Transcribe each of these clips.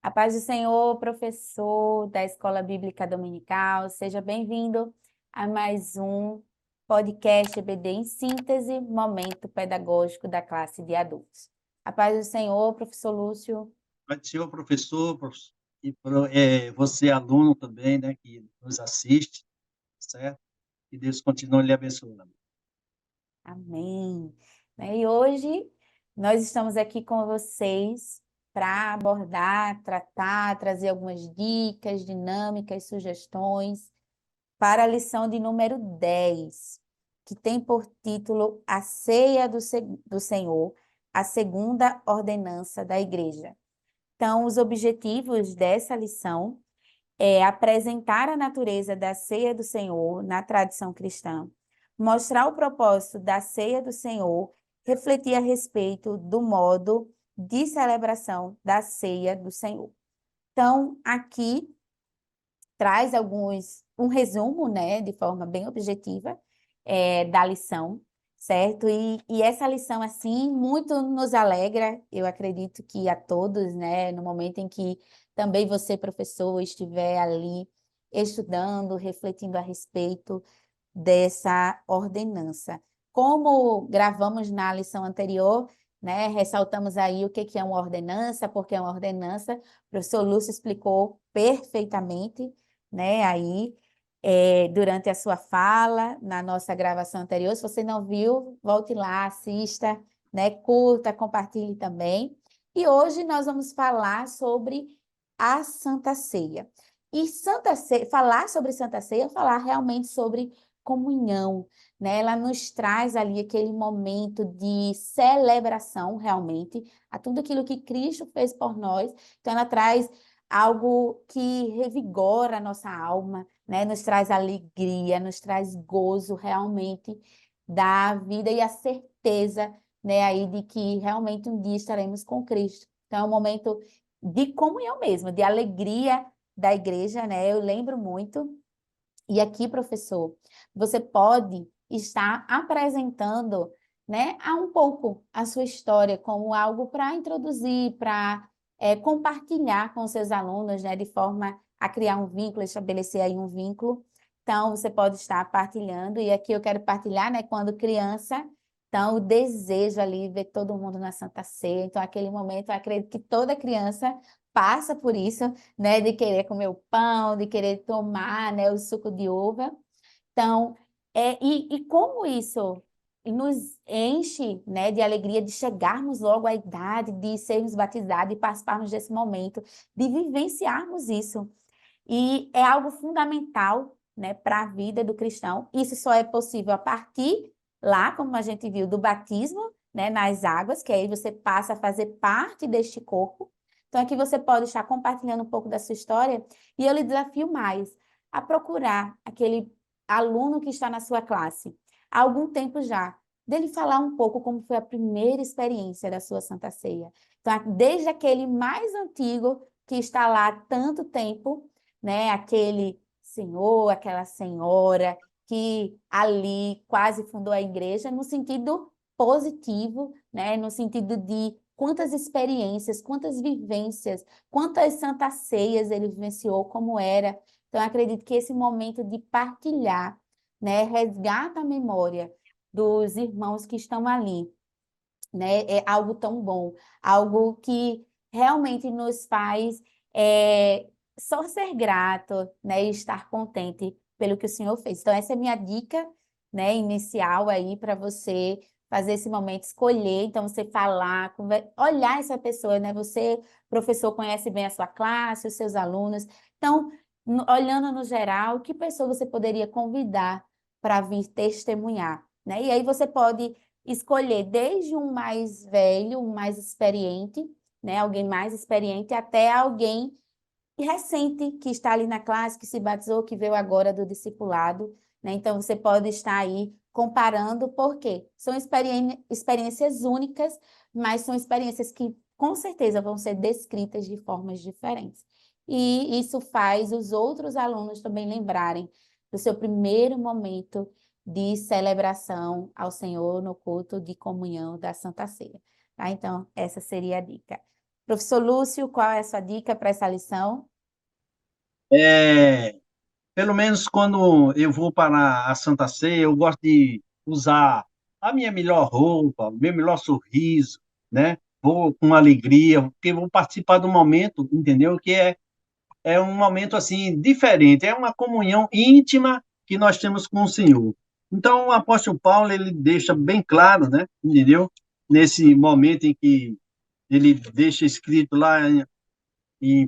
A paz do Senhor, professor da Escola Bíblica Dominical, seja bem-vindo a mais um podcast EBD em síntese, momento pedagógico da classe de adultos. A paz do Senhor, professor Lúcio. Pode ser o professor, e você aluno também, né, que nos assiste, certo? Que Deus continue lhe abençoando. Amém. E hoje nós estamos aqui com vocês para abordar, tratar, trazer algumas dicas, dinâmicas, sugestões para a lição de número 10, que tem por título A Ceia do Senhor, a segunda ordenança da Igreja. Então, os objetivos dessa lição é apresentar a natureza da ceia do Senhor na tradição cristã, mostrar o propósito da ceia do Senhor, refletir a respeito do modo de celebração da ceia do Senhor. Então, aqui traz um resumo, né, de forma bem objetiva, da lição, certo? E essa lição, assim, muito nos alegra, eu acredito que a todos, né, no momento em que também você, professor, estiver ali estudando, refletindo a respeito dessa ordenança. Como gravamos na lição anterior, né, ressaltamos aí o que é uma ordenança, porque é uma ordenança, o professor Lúcio explicou perfeitamente, né, aí, durante a sua fala, na nossa gravação anterior. Se você não viu, volte lá, assista, né, curta, compartilhe também. E hoje nós vamos falar sobre a Santa Ceia. E Santa Ceia, falar sobre Santa Ceia é falar realmente sobre comunhão, né? Ela nos traz ali aquele momento de celebração realmente a tudo aquilo que Cristo fez por nós. Então ela traz algo que revigora a nossa alma, né? Nos traz alegria, nos traz gozo realmente da vida e a certeza, né, aí de que realmente um dia estaremos com Cristo. Então é um momento de comunhão mesmo, de alegria da igreja, né? Eu lembro muito. E aqui, professor, você pode estar apresentando, né, a um pouco a sua história como algo para introduzir, para compartilhar com seus alunos, né, de forma a criar um vínculo, estabelecer aí um vínculo. Então, você pode estar partilhando, e aqui eu quero partilhar, né, quando criança, então, o desejo ali, ver todo mundo na Santa Ceia. Então, aquele momento, eu acredito que toda criança passa por isso, né, de querer comer o pão, de querer tomar, né, o suco de uva. Então, e como isso nos enche, né, de alegria de chegarmos logo à idade de sermos batizados e participarmos desse momento, de vivenciarmos isso. E é algo fundamental, né, para a vida do cristão. Isso só é possível a partir lá, como a gente viu, do batismo, né, nas águas, que aí você passa a fazer parte deste corpo. Então, aqui você pode estar compartilhando um pouco da sua história e eu lhe desafio mais a procurar aquele aluno que está na sua classe há algum tempo já, dele falar um pouco como foi a primeira experiência da sua Santa Ceia. Então, desde aquele mais antigo que está lá há tanto tempo, né, aquele senhor, aquela senhora que ali quase fundou a igreja no sentido positivo, né, no sentido de quantas experiências, quantas vivências, quantas santas ceias ele vivenciou, como era. Então, eu acredito que esse momento de partilhar, né, resgata a memória dos irmãos que estão ali, né, é algo tão bom, algo que realmente nos faz só ser grato, né, e estar contente pelo que o Senhor fez. Então, essa é a minha dica, né, inicial aí para você fazer esse momento, escolher, então você falar, olhar essa pessoa, né, você, professor, conhece bem a sua classe, os seus alunos, então, olhando no geral, que pessoa você poderia convidar para vir testemunhar, né? E aí você pode escolher desde um mais velho, um mais experiente, né, alguém mais experiente, até alguém recente que está ali na classe, que se batizou, que veio agora do discipulado, né? Então você pode estar aí comparando, porque são experiências únicas, mas são experiências que com certeza vão ser descritas de formas diferentes. E isso faz os outros alunos também lembrarem do seu primeiro momento de celebração ao Senhor no culto de comunhão da Santa Ceia. Tá? Então, essa seria a dica. Professor Lúcio, qual é a sua dica para essa lição? É, pelo menos quando eu vou para a Santa Ceia, eu gosto de usar a minha melhor roupa, o meu melhor sorriso, né? Vou com alegria, porque vou participar do momento, entendeu? É um momento assim diferente, é uma comunhão íntima que nós temos com o Senhor. Então, o apóstolo Paulo, ele deixa bem claro, né? Entendeu? Nesse momento em que ele deixa escrito lá em 1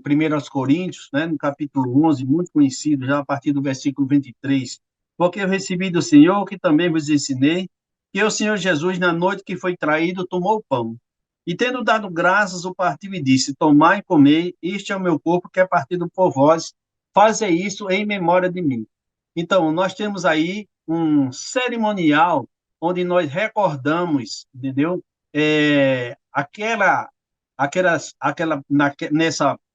Coríntios, né, no capítulo 11, muito conhecido, já a partir do versículo 23. Porque eu recebi do Senhor, que também vos ensinei, que o Senhor Jesus, na noite que foi traído, tomou o pão. E tendo dado graças, o partiu e disse: Tomai e comei, este é o meu corpo que é partido por vós, fazei isso em memória de mim. Então, nós temos aí um cerimonial onde nós recordamos, entendeu?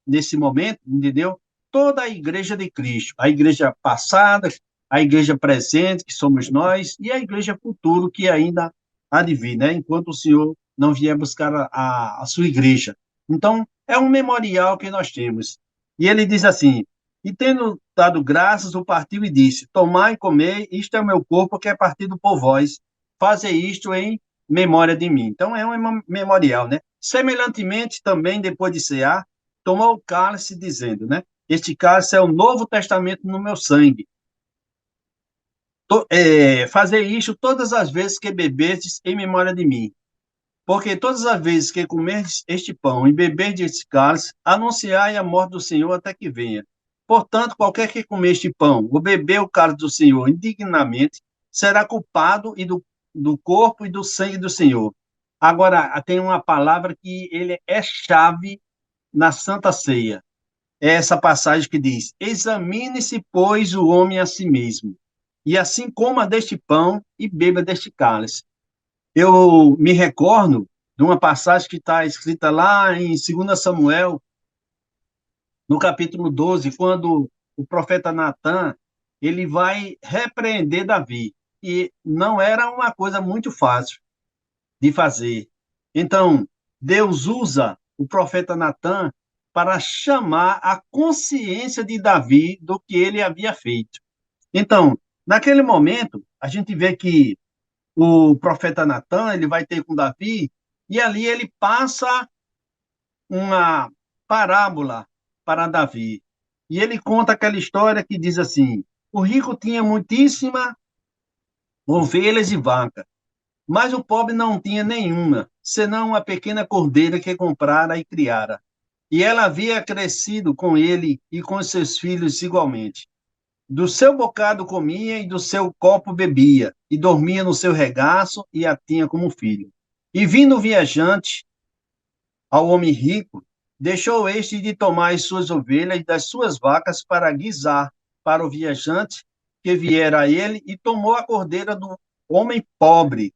Nesse momento, entendeu? Toda a igreja de Cristo, a igreja passada, a igreja presente, que somos nós, e a igreja futuro, que ainda há de vir, né? Enquanto o Senhor não vier buscar a sua igreja. Então, é um memorial que nós temos. E ele diz assim: E tendo dado graças, o partiu e disse: Tomai e comei, isto é o meu corpo que é partido por vós. Fazei isto em memória de mim. Então, é um memorial, né? Semelhantemente, também, depois de cear, tomou o cálice, dizendo, né? Este cálice é o Novo Testamento no meu sangue. Fazer isto todas as vezes que beberdes em memória de mim. Porque todas as vezes que comerdes este pão e beberdes este cálice, anunciai a morte do Senhor até que venha. Portanto, qualquer que comer este pão ou beber o cálice do Senhor indignamente, será culpado do corpo e do sangue do Senhor. Agora, tem uma palavra que ele é chave na Santa Ceia. É essa passagem que diz: Examine-se, pois, o homem a si mesmo, e assim coma deste pão e beba deste cálice. Eu me recordo de uma passagem que está escrita lá em 2 Samuel, no capítulo 12, quando o profeta Natan, ele vai repreender Davi. E não era uma coisa muito fácil de fazer. Então, Deus usa o profeta Natan para chamar a consciência de Davi do que ele havia feito. Então, naquele momento, a gente vê que o profeta Natan, ele vai ter com Davi, e ali ele passa uma parábola para Davi. E ele conta aquela história que diz assim: o rico tinha muitíssima ovelhas e vacas, mas o pobre não tinha nenhuma, senão uma pequena cordeira que comprara e criara. E ela havia crescido com ele e com seus filhos igualmente. Do seu bocado comia e do seu copo bebia, e dormia no seu regaço e a tinha como filho. E vindo o viajante ao homem rico, deixou este de tomar as suas ovelhas e das suas vacas para guisar para o viajante que viera a ele, e tomou a cordeira do homem pobre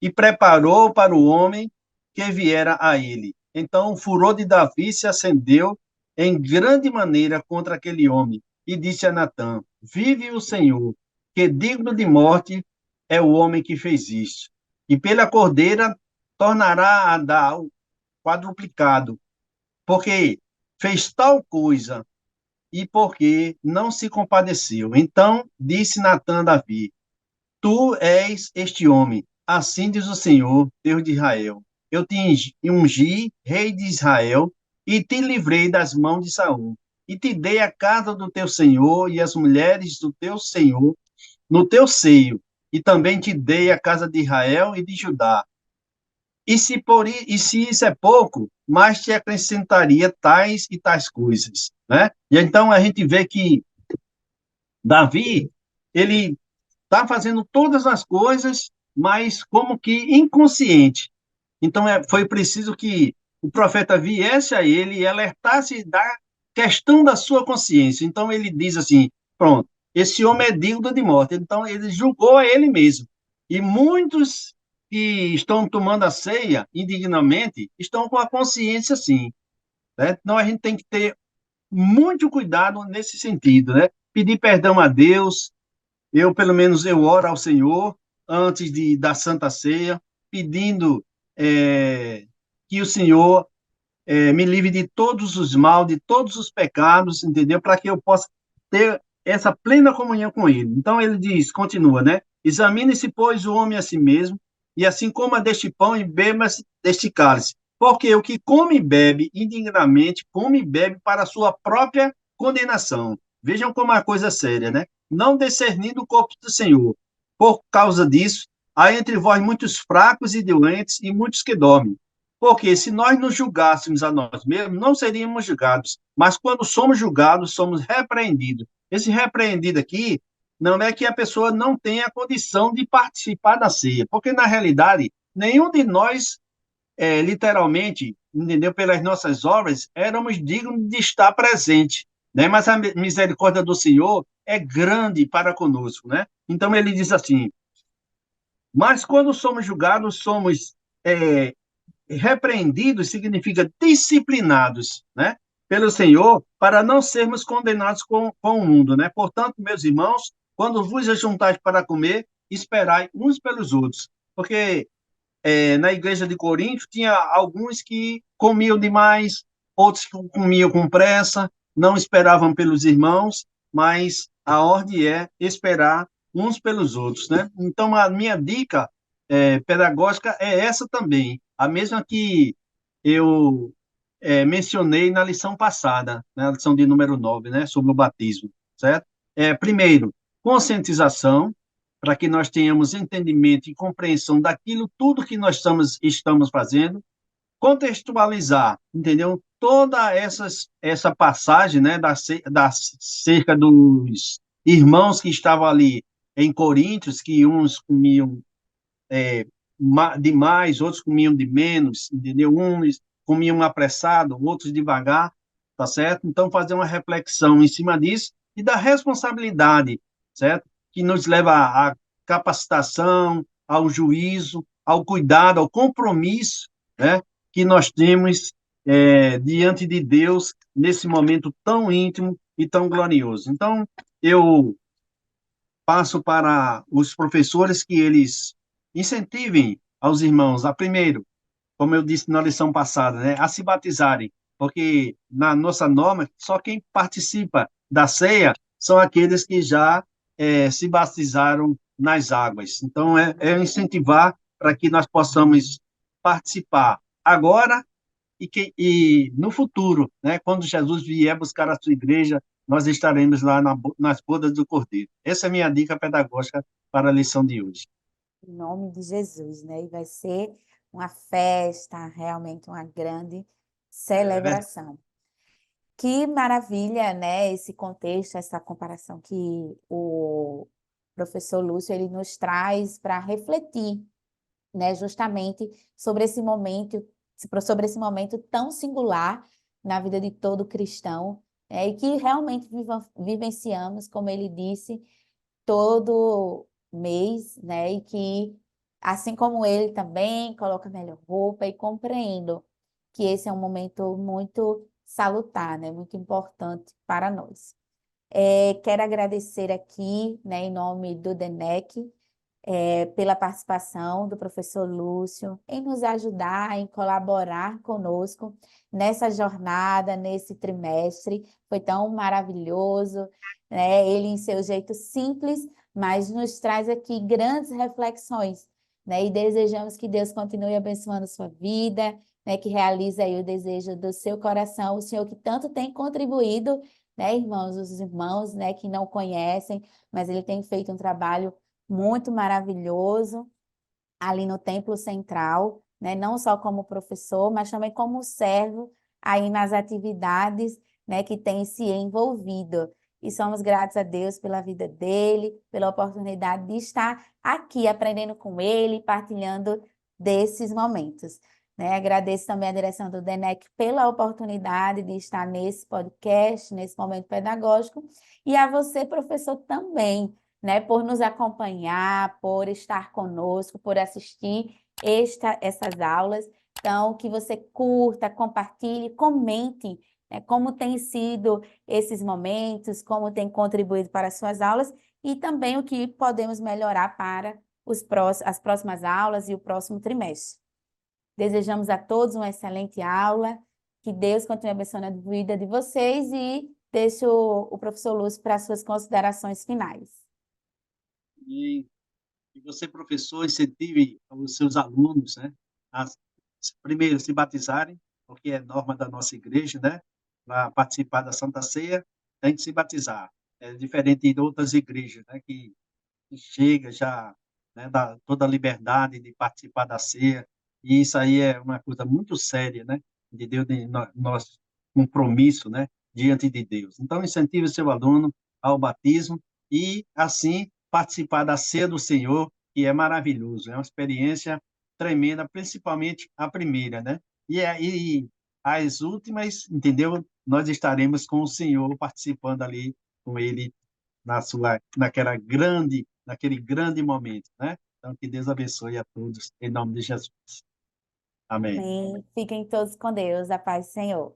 e preparou para o homem que viera a ele. Então o furor de Davi se acendeu em grande maneira contra aquele homem, e disse a Natã: Vive o Senhor, que digno de morte é o homem que fez isto. E pela cordeira tornará a dar o quadruplicado, porque fez tal coisa e porque não se compadeceu. Então disse Natã a Davi: Tu és este homem, assim diz o Senhor, Deus de Israel. Eu te ungi, rei de Israel, e te livrei das mãos de Saul. E te dei a casa do teu senhor e as mulheres do teu senhor no teu seio. E também te dei a casa de Israel e de Judá. E se isso é pouco, mais te acrescentaria tais e tais coisas, né? E então a gente vê que Davi, ele está fazendo todas as coisas, mas como que inconsciente. Então, foi preciso que o profeta viesse a ele e alertasse da questão da sua consciência. Então, ele diz assim: pronto, esse homem é digno de morte. Então, ele julgou a ele mesmo. E muitos que estão tomando a ceia indignamente estão com a consciência assim. Né? Então, a gente tem que ter muito cuidado nesse sentido, né? Pedir perdão a Deus, pelo menos, eu oro ao Senhor antes da Santa Ceia, pedindo que o Senhor me livre de todos os mal, de todos os pecados, entendeu? Para que eu possa ter essa plena comunhão com Ele. Então ele diz, continua, né? Examine-se, pois, o homem a si mesmo, e assim coma deste pão e beba deste cálice. Porque o que come e bebe indignamente, come e bebe para a sua própria condenação. Vejam como é uma coisa séria, né? Não discernindo o corpo do Senhor. Por causa disso, há entre vós muitos fracos e doentes e muitos que dormem. Porque se nós nos julgássemos a nós mesmos, não seríamos julgados. Mas quando somos julgados, somos repreendidos. Esse repreendido aqui não é que a pessoa não tenha a condição de participar da ceia, porque na realidade, nenhum de nós, literalmente, entendeu, pelas nossas obras, éramos dignos de estar presente, né? Mas a misericórdia do Senhor é grande para conosco, né? Então ele diz assim: mas quando somos julgados, somos é, repreendidos significa disciplinados, né, pelo Senhor, para não sermos condenados com o mundo, né? Portanto, meus irmãos, quando vos ajuntais para comer, esperai uns pelos outros, porque na igreja de Corinto tinha alguns que comiam demais, outros que comiam com pressa, não esperavam pelos irmãos, mas a ordem é esperar uns pelos outros, né? Então, a minha dica pedagógica é essa também, a mesma que eu mencionei na lição passada, na lição de número 9, né, sobre o batismo, certo? Primeiro, conscientização, para que nós tenhamos entendimento e compreensão daquilo tudo que nós estamos fazendo, contextualizar, entendeu? Toda essa passagem, né, da cerca dos irmãos que estavam ali em Coríntios, que uns comiam de mais, outros comiam de menos, entendeu? Uns comiam apressado, outros devagar, tá certo? Então, fazer uma reflexão em cima disso e da responsabilidade, certo? Que nos leva à capacitação, ao juízo, ao cuidado, ao compromisso, né? Que nós temos diante de Deus nesse momento tão íntimo e tão glorioso. Então, eu passo para os professores que eles incentivem aos irmãos a, primeiro, como eu disse na lição passada, né, a se batizarem, porque na nossa norma, só quem participa da ceia são aqueles que já se batizaram nas águas. Então, incentivar para que nós possamos participar agora e no futuro, né, quando Jesus vier buscar a sua igreja, nós estaremos lá nas bodas do Cordeiro. Essa é a minha dica pedagógica para a lição de hoje. Em nome de Jesus, né? E vai ser uma festa, realmente uma grande É verdade. celebração. Que maravilha, né? Esse contexto, essa comparação que o professor Lúcio ele nos traz para refletir, né? Justamente sobre esse momento tão singular na vida de todo cristão, né? E que realmente vivenciamos, como ele disse, todo mês, né? E que, assim como ele também coloca melhor roupa e compreendo que esse é um momento muito salutar, né? Muito importante para nós. Quero agradecer aqui, né, em nome do DENEC, pela participação do professor Lúcio, em nos ajudar, em colaborar conosco nessa jornada, nesse trimestre. Foi tão maravilhoso, né? Ele, em seu jeito simples, mas nos traz aqui grandes reflexões, né? E desejamos que Deus continue abençoando sua vida, né? Que realize aí o desejo do seu coração, o Senhor que tanto tem contribuído, né, irmãos, os irmãos, né, que não conhecem, mas ele tem feito um trabalho muito maravilhoso ali no Templo Central, né? Não só como professor, mas também como servo aí nas atividades, né, que tem se envolvido. E somos gratos a Deus pela vida dele, pela oportunidade de estar aqui aprendendo com ele, partilhando desses momentos. Né? Agradeço também a direção do DENEC pela oportunidade de estar nesse podcast, nesse momento pedagógico, e a você, professor, também, né, por nos acompanhar, por estar conosco, por assistir essas aulas. Então, que você curta, compartilhe, comente, né, como têm sido esses momentos, como tem contribuído para as suas aulas e também o que podemos melhorar para as próximas aulas e o próximo trimestre. Desejamos a todos uma excelente aula Que Deus continue abençoando a vida de vocês e deixo o professor Lúcio para as suas considerações finais. E, e você, professor, incentive os seus alunos, né, a primeiro se batizarem, porque é norma da nossa igreja, né, para participar da Santa Ceia, tem que se batizar. É diferente de outras igrejas, né, que chega já, né, dá toda a liberdade de participar da ceia, e isso aí é uma coisa muito séria, né, de Deus, de nosso compromisso, né, diante de Deus. Então, incentive o seu aluno ao batismo e, assim, participar da ceia do Senhor, que é maravilhoso, é uma experiência tremenda, principalmente a primeira, né, e aí as últimas, entendeu? Nós estaremos com o Senhor participando ali com ele naquele grande momento, né? Então, que Deus abençoe a todos, em nome de Jesus. Amém. Amém. Fiquem todos com Deus. A paz do Senhor.